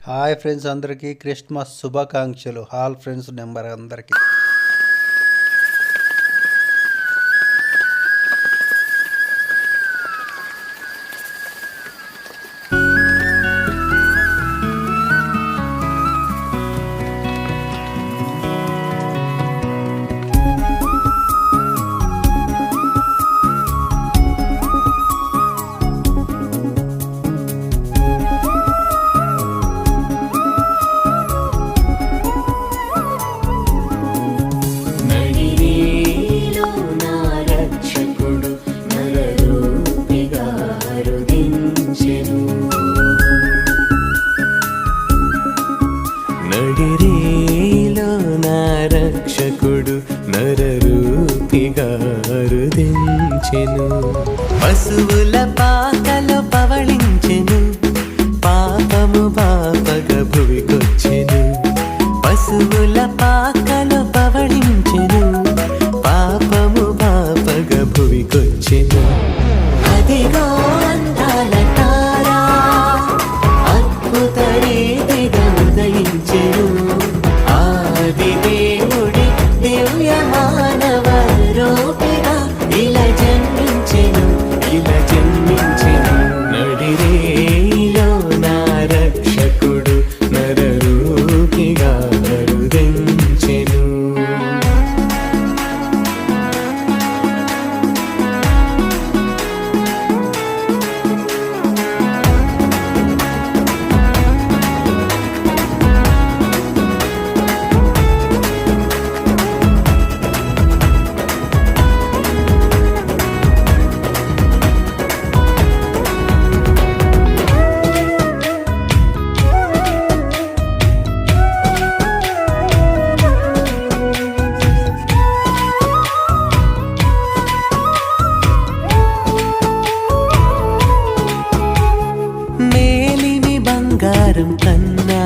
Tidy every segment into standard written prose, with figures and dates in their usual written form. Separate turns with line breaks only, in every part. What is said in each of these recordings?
Hi friends, అందరికీ Christmas శుభాకాంక్షలు. Hall friends number అందరికీ.
నడిరేలో నా రక్షకుడు నరరూపిగా అరుదించెను. పశువుల పాకలో పవళించెను, పాపము పాపగా భువికొచ్చెను. పశువుల పాకలో పవళించెను, పాపము పాపగా భువికొచ్చెను. అదిగో అందాల తారా, అద్భుత రీతిగా ఉదయించెను. ఆది దేవుడి దివ్య మానవ రూపిగా ఇలా జన్మించెను, ఇలా జన్మించెను. నడిరేలో నా రక్షకుడు నరరూపిగా అరుదించెను. బంగారం కన్నా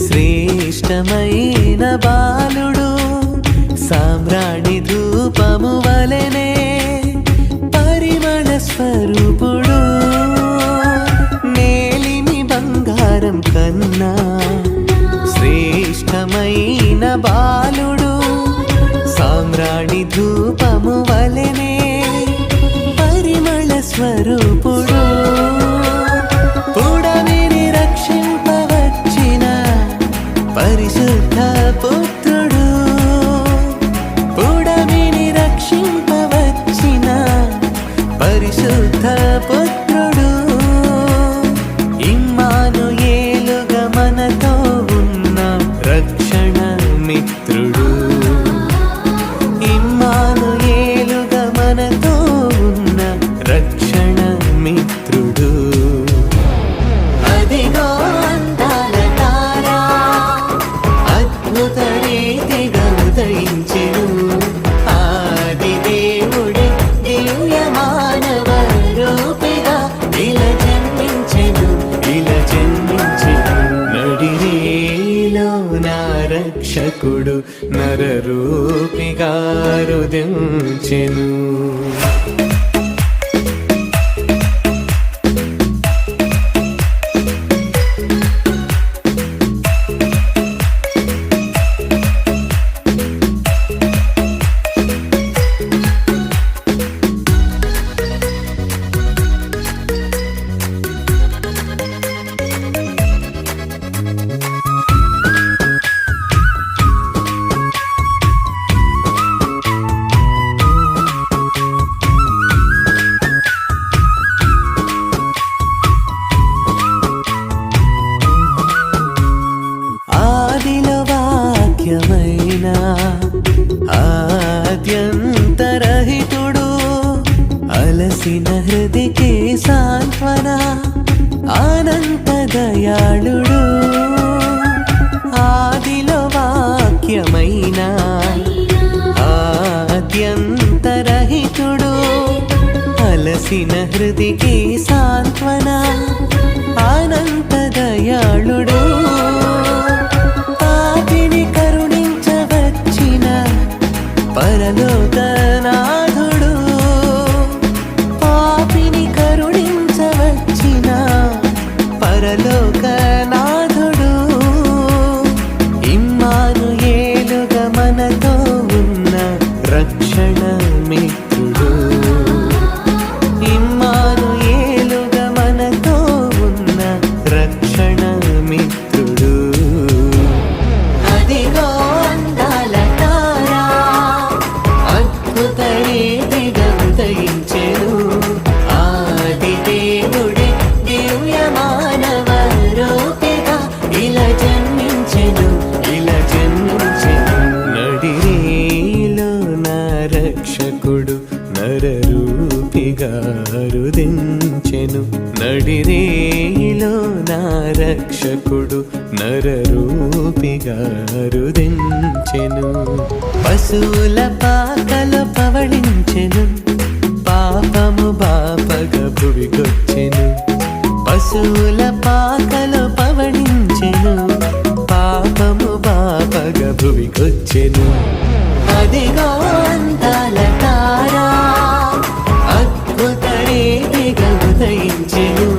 శ్రేష్టమైన బాలుడు, సామ్రాణి ధూపము వలెనే పరిమళ స్వరూపుడు. మేలిమి బంగారం కన్నా శ్రేష్టమైన బాలుడు, సామ్రాణి ధూపము వలెనే పరిమళ స్వరూపుడు. పరిశుద్ధ పుత్రుడు, పుడమిని రక్షింపవచ్చిన పరిశుద్ధ పుత్రుడు. ఇమ్మానుయేలుగా మనతో ఉన్న రక్షణ మిత్రుడు. ఇమ్మానుయేలుగా మనతో ఉన్న రక్షణ మిత్రుడు. అదిగో అందాల తారా, అద్భుత రీతిగా ఉదయించెను. ఆది దేవుడి దివ్య మానవ రూపిగా ఇలా జన్మించెను, ఇలా జన్మించెను. నడిరేలో నా రక్షకుడు నరరూపిగా అరుదించెను. ఆద్యంతరహితుడు, అలసిన హృదికి సాంత్వన అనంత దయాళుడు. ఆదిలో వాక్యమైన ఆద్యంతరహితుడు, అలసిన హృదికి సాంత్వన అనంత దయాళుడు. పాపిని కరుణించవచ్చిన పరలోకనాథుడు, పాపిని కరుణించవచ్చిన పరలోకనాథుడు. రవిరేయిలో నా రక్షకుడు నరరూపిగా రుదించెను. పశువుల పాకలో పవళించెను, పాపము బాపగా భువికొచ్చెను. పశువుల పాకలో పవళించెను, పాపము బాపగా భువికొచ్చెను. అదిగో అందాల తారా అద్భుత రీతిగా ఉదయించెను.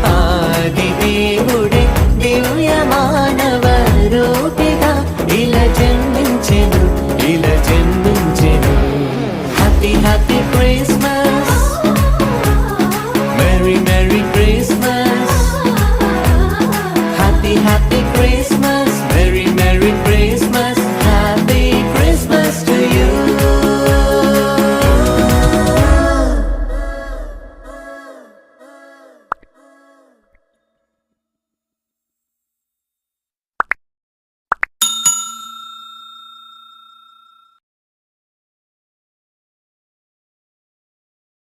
ఆది దేవుడే దివ్య మానవ రూపిగా ఇలా జన్మించెను, ఇలా జన్మించెను. Happy happy Christmas, merry merry Christmas.